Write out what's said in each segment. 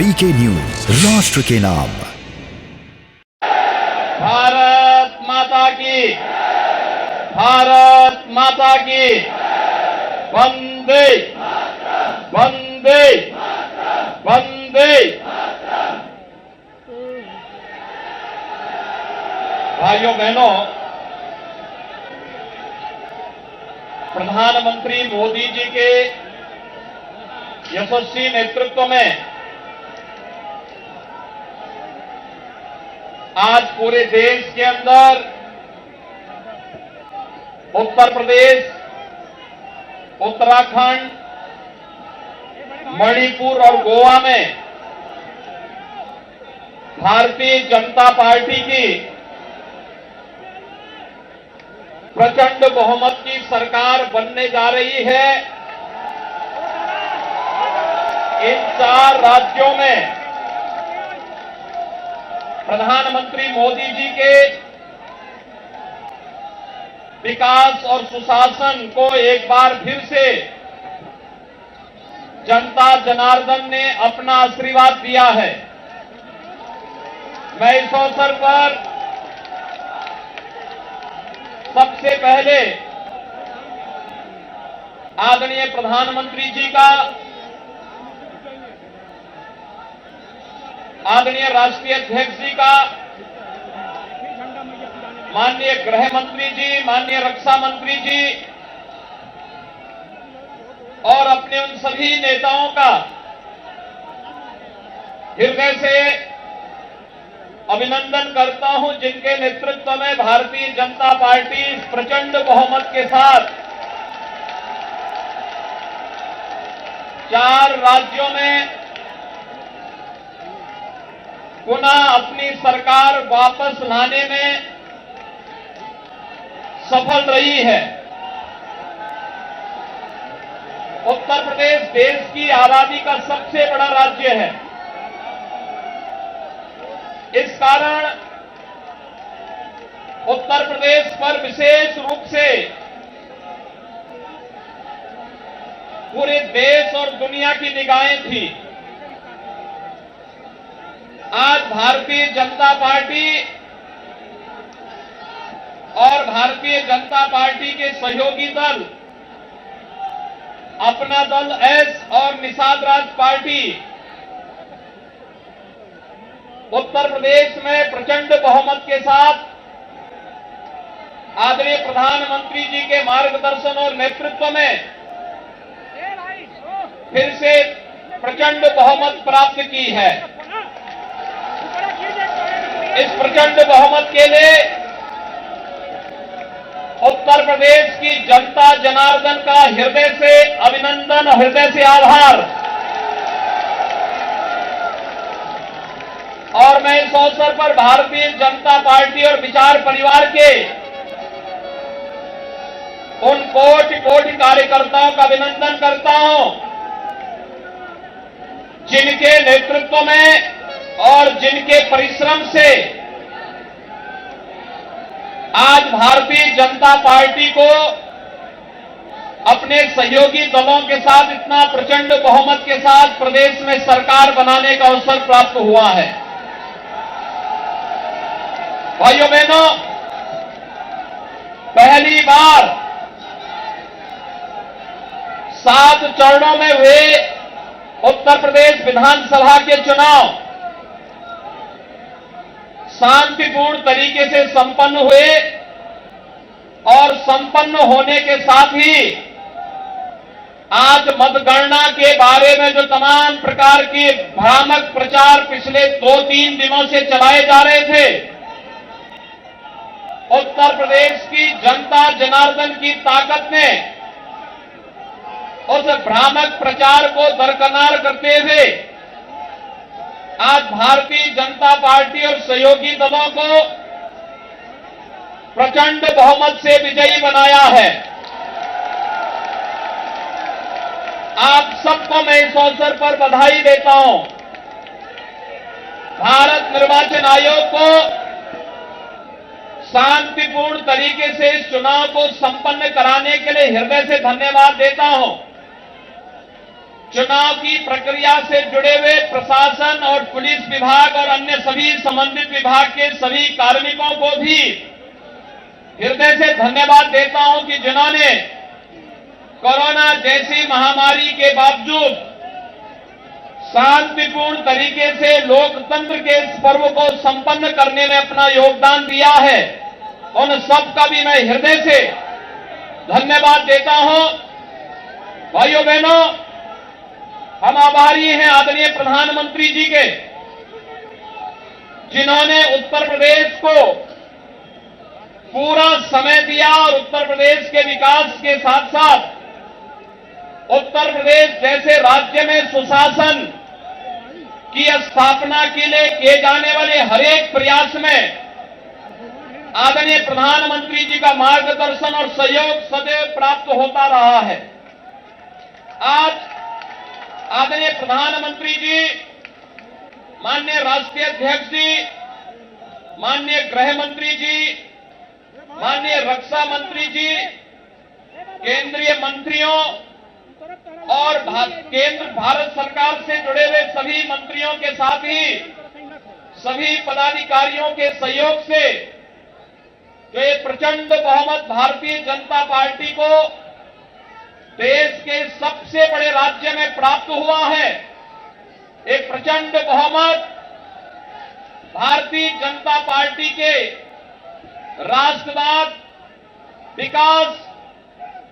VK news, राष्ट्र के नाम। भारत माता की, भारत माता की, वंदे वंदे वंदे। भाइयों बहनों, प्रधानमंत्री मोदी जी के यशस्वी नेतृत्व में आज पूरे देश के अंदर उत्तर प्रदेश, उत्तराखंड, मणिपुर और गोवा में भारतीय जनता पार्टी की प्रचंड बहुमत की सरकार बनने जा रही है। इन 4 राज्यों में प्रधानमंत्री मोदी जी के विकास और सुशासन को एक बार फिर से जनता जनार्दन ने अपना आशीर्वाद दिया है। मैं इस अवसर पर सबसे पहले आदरणीय प्रधानमंत्री जी का, आदरणीय राष्ट्रीय अध्यक्ष जी का, माननीय गृह मंत्री जी, माननीय रक्षा मंत्री जी और अपने उन सभी नेताओं का हृदय से अभिनंदन करता हूं जिनके नेतृत्व में भारतीय जनता पार्टी प्रचंड बहुमत के साथ 4 राज्यों में पुनः अपनी सरकार वापस लाने में सफल रही है। उत्तर प्रदेश देश की आबादी का सबसे बड़ा राज्य है। इस कारण उत्तर प्रदेश पर विशेष रूप से पूरे देश और दुनिया की निगाहें थी। आज भारतीय जनता पार्टी और भारतीय जनता पार्टी के सहयोगी दल, अपना दल एस और निषाद राज पार्टी उत्तर प्रदेश में प्रचंड बहुमत के साथ आदरणीय प्रधानमंत्री जी के मार्गदर्शन और नेतृत्व में फिर से प्रचंड बहुमत प्राप्त की है। इस प्रचंड बहुमत के लिए उत्तर प्रदेश की जनता जनार्दन का हृदय से अभिनंदन, हृदय से आभार। और मैं इस अवसर पर भारतीय जनता पार्टी और विचार परिवार के उन कोटि-कोटि कार्यकर्ताओं का अभिनंदन करता हूं जिनके नेतृत्व में और जिनके परिश्रम से आज भारतीय जनता पार्टी को अपने सहयोगी दलों के साथ इतना प्रचंड बहुमत के साथ प्रदेश में सरकार बनाने का अवसर प्राप्त हुआ है। भाइयों बहनों, पहली बार 7 चरणों में हुए उत्तर प्रदेश विधानसभा के चुनाव शांतिपूर्ण तरीके से संपन्न हुए और संपन्न होने के साथ ही आज मतगणना के बारे में जो तमाम प्रकार के भ्रामक प्रचार पिछले 2-3 दिनों से चलाए जा रहे थे, उत्तर प्रदेश की जनता जनार्दन की ताकत ने उस भ्रामक प्रचार को दरकिनार करते हुए आज भारतीय जनता पार्टी और सहयोगी दलों को प्रचंड बहुमत से विजयी बनाया है। आप सबको मैं इस अवसर पर बधाई देता हूं। भारत निर्वाचन आयोग को शांतिपूर्ण तरीके से इस चुनाव को संपन्न कराने के लिए हृदय से धन्यवाद देता हूं। चुनाव की प्रक्रिया से जुड़े हुए प्रशासन और पुलिस विभाग और अन्य सभी संबंधित विभाग के सभी कार्मिकों को भी हृदय से धन्यवाद देता हूं कि जिन्होंने कोरोना जैसी महामारी के बावजूद शांतिपूर्ण तरीके से लोकतंत्र के इस पर्व को संपन्न करने में अपना योगदान दिया है। उन सबका भी मैं हृदय से धन्यवाद देता हूं। भाइयों बहनों, हम आभारी हैं आदरणीय प्रधानमंत्री जी के, जिन्होंने उत्तर प्रदेश को पूरा समय दिया और उत्तर प्रदेश के विकास के साथ साथ उत्तर प्रदेश जैसे राज्य में सुशासन की स्थापना के लिए किए जाने वाले हर एक प्रयास में आदरणीय प्रधानमंत्री जी का मार्गदर्शन और सहयोग सदैव प्राप्त होता रहा है। आज आदरणीय प्रधानमंत्री जी, माननीय राष्ट्रीय अध्यक्ष जी, माननीय गृह मंत्री जी, माननीय रक्षा मंत्री जी, केंद्रीय मंत्रियों और केंद्र भारत सरकार से जुड़े हुए सभी मंत्रियों के साथ ही सभी पदाधिकारियों के सहयोग से जो ये प्रचंड बहुमत भारतीय जनता पार्टी को देश के सबसे बड़े राज्य में प्राप्त हुआ है, एक प्रचंड बहुमत भारतीय जनता पार्टी के राष्ट्रवाद, विकास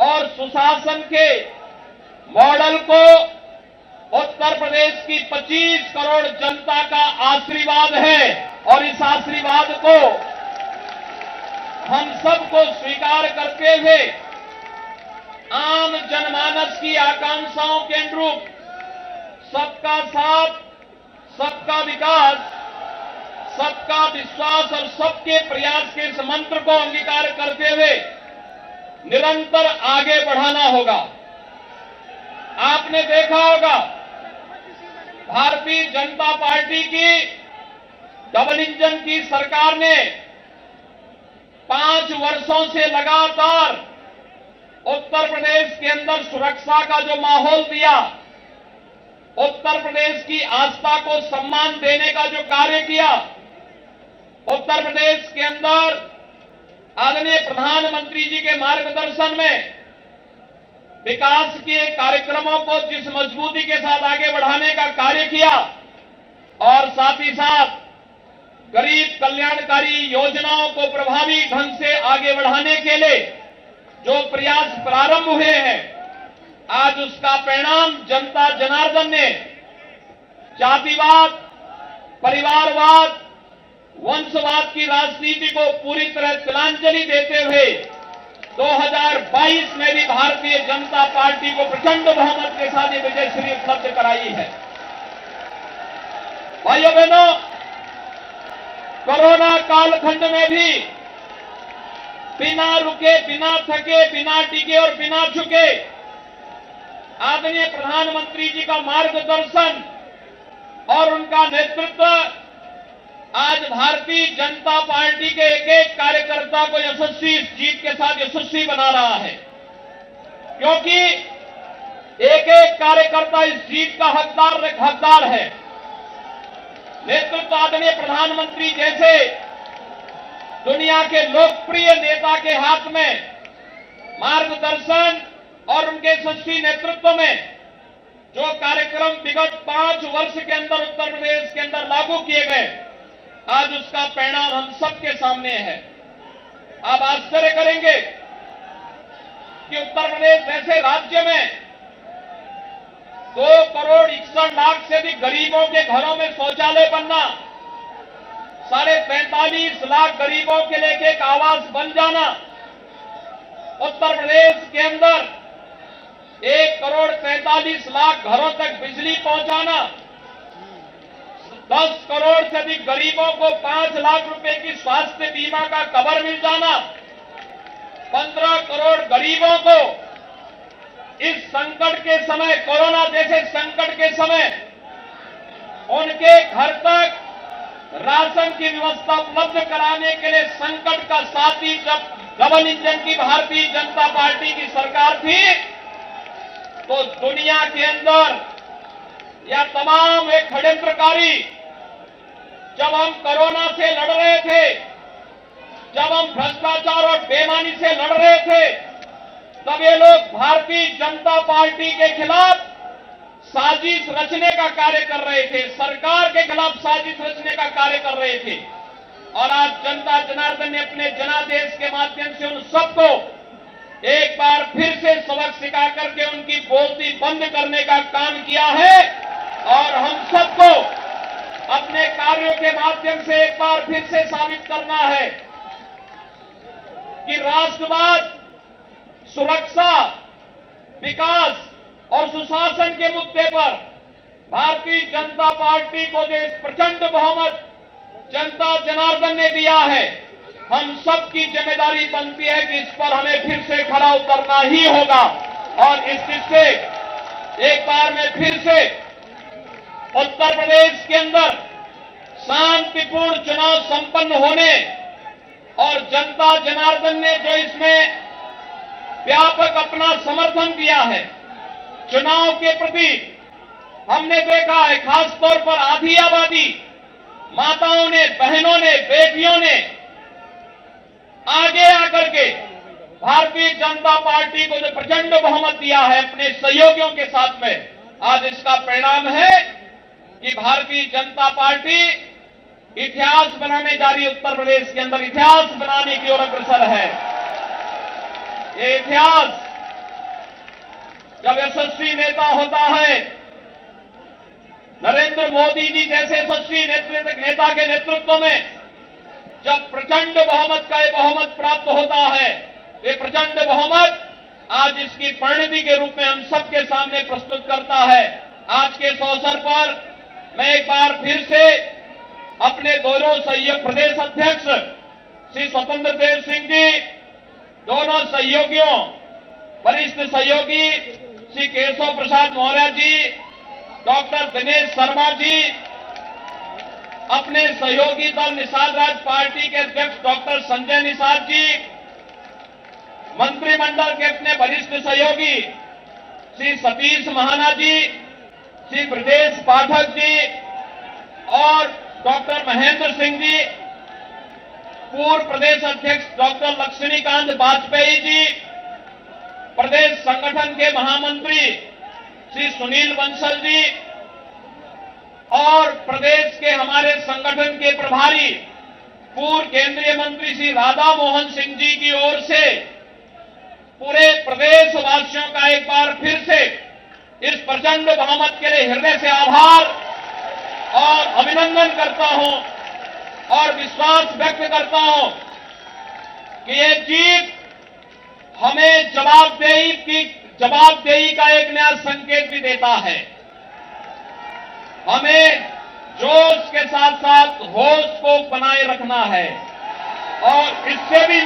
और सुशासन के मॉडल को उत्तर प्रदेश की 25 करोड़ जनता का आशीर्वाद है और इस आशीर्वाद को हम सबको स्वीकार करते हुए आम जनमानस की आकांक्षाओं के अनुरूप सबका साथ, सबका विकास, सबका विश्वास और सबके प्रयास के इस मंत्र को अंगीकार करते हुए निरंतर आगे बढ़ाना होगा। आपने देखा होगा भारतीय जनता पार्टी की डबल इंजन की सरकार ने 5 वर्षों से लगातार उत्तर प्रदेश के अंदर सुरक्षा का जो माहौल दिया, उत्तर प्रदेश की आस्था को सम्मान देने का जो कार्य किया, उत्तर प्रदेश के अंदर आदरणीय प्रधानमंत्री जी के मार्गदर्शन में विकास के कार्यक्रमों को जिस मजबूती के साथ आगे बढ़ाने का कार्य किया और साथ ही साथ गरीब कल्याणकारी योजनाओं को प्रभावी ढंग से आगे बढ़ाने के लिए जो प्रयास प्रारंभ हुए हैं, आज उसका परिणाम जनता जनार्दन ने जातिवाद, परिवारवाद, वंशवाद की राजनीति को पूरी तरह तिलांजलि देते हुए 2022 में भी भारतीय जनता पार्टी को प्रचंड बहुमत के साथ ये विजय श्री उपलब्ध कराई है। भाइयों बहनों, कोरोना कालखंड में भी बिना रुके, बिना थके, बिना टिके और बिना झुके आदरणीय प्रधानमंत्री जी का मार्गदर्शन और उनका नेतृत्व आज भारतीय जनता पार्टी के एक एक कार्यकर्ता को यशस्वी, इस जीत के साथ यशस्वी बना रहा है, क्योंकि एक एक कार्यकर्ता इस जीत का हकदार है। नेतृत्व आदरणीय प्रधानमंत्री जैसे दुनिया के लोकप्रिय नेता के हाथ में मार्गदर्शन और उनके यशस्वी नेतृत्व में जो कार्यक्रम विगत 5 वर्ष के अंदर उत्तर प्रदेश के अंदर लागू किए गए, आज उसका परिणाम हम सबके सामने है। आप आश्चर्य करेंगे कि उत्तर प्रदेश जैसे राज्य में 2 करोड़ 61 लाख से अधिक गरीबों के घरों में शौचालय बनना, 45.5 लाख गरीबों के लिए एक आवास बन जाना, उत्तर प्रदेश के अंदर 1 करोड़ 43 लाख घरों तक बिजली पहुंचाना, 10 करोड़ से अधिक गरीबों को 5 लाख रुपए की स्वास्थ्य बीमा का कवर मिल जाना, 15 करोड़ गरीबों को इस संकट के समय, कोरोना जैसे संकट के समय उनके घर तक राशन की व्यवस्था उपलब्ध कराने के लिए संकट का साथी जब डबल इंजन की भारतीय जनता पार्टी की सरकार थी, तो दुनिया के अंदर या तमाम एक षड्यंत्रकारी जब हम कोरोना से लड़ रहे थे, जब हम भ्रष्टाचार और बेईमानी से लड़ रहे थे, तब ये लोग भारतीय जनता पार्टी के खिलाफ साजिश रचने का कार्य कर रहे थे, सरकार के खिलाफ साजिश रचने का कार्य कर रहे थे। और आज जनता जनार्दन ने अपने जनादेश के माध्यम से उन सबको एक बार फिर से सबक सिखा करके उनकी बोलती बंद करने का काम किया है। और हम सबको अपने कार्यों के माध्यम से एक बार फिर से साबित करना है कि राष्ट्रवाद, सुरक्षा, विकास और सुशासन के मुद्दे पर भारतीय जनता पार्टी को जो इस प्रचंड बहुमत जनता जनार्दन ने दिया है, हम सबकी जिम्मेदारी बनती है कि इस पर हमें फिर से खरा उतरना ही होगा। और इस से एक बार में फिर से उत्तर प्रदेश के अंदर शांतिपूर्ण चुनाव संपन्न होने और जनता जनार्दन ने जो इसमें व्यापक अपना समर्थन दिया है चुनाव के प्रति, हमने देखा है खासतौर पर आधी आबादी माताओं ने, बहनों ने, बेटियों ने आगे आकर के भारतीय जनता पार्टी को जो प्रचंड बहुमत दिया है अपने सहयोगियों के साथ में, आज इसका परिणाम है कि भारतीय जनता पार्टी इतिहास बनाने जा रही, उत्तर प्रदेश के अंदर इतिहास बनाने की ओर अग्रसर है। ये इतिहास जब यशस्वी नेता होता है, नरेंद्र मोदी जी जैसे यशस्वी नेता के नेतृत्व में जब प्रचंड बहुमत का ये बहुमत प्राप्त होता है, ये प्रचंड बहुमत आज इसकी परिणति के रूप में हम सबके सामने प्रस्तुत करता है। आज के इस अवसर पर मैं एक बार फिर से अपने दोनों सहयोग प्रदेश अध्यक्ष श्री स्वतंत्र देव सिंह जी, दोनों सहयोगियों, वरिष्ठ सहयोगी श्री केशव प्रसाद मौर्य जी, डॉक्टर दिनेश शर्मा जी, अपने सहयोगी दल निषाद राज पार्टी के अध्यक्ष डॉक्टर संजय निषाद जी, मंत्रिमंडल के अपने वरिष्ठ सहयोगी श्री सतीश महाना जी, श्री ब्रजेश पाठक जी और डॉक्टर महेंद्र सिंह जी, पूर्व प्रदेश अध्यक्ष डॉक्टर लक्ष्मीकांत वाजपेयी जी, प्रदेश संगठन के महामंत्री श्री सुनील बंसल जी और प्रदेश के हमारे संगठन के प्रभारी पूर्व केंद्रीय मंत्री श्री राधा मोहन सिंह जी की ओर से पूरे प्रदेश वासियों का एक बार फिर से इस प्रचंड बहुमत के लिए हृदय से आभार और अभिनंदन करता हूं और विश्वास व्यक्त करता हूं कि ये जीत हमें जवाबदेही का एक नया संकेत भी देता है। हमें जोश के साथ साथ होश को बनाए रखना है और इससे भी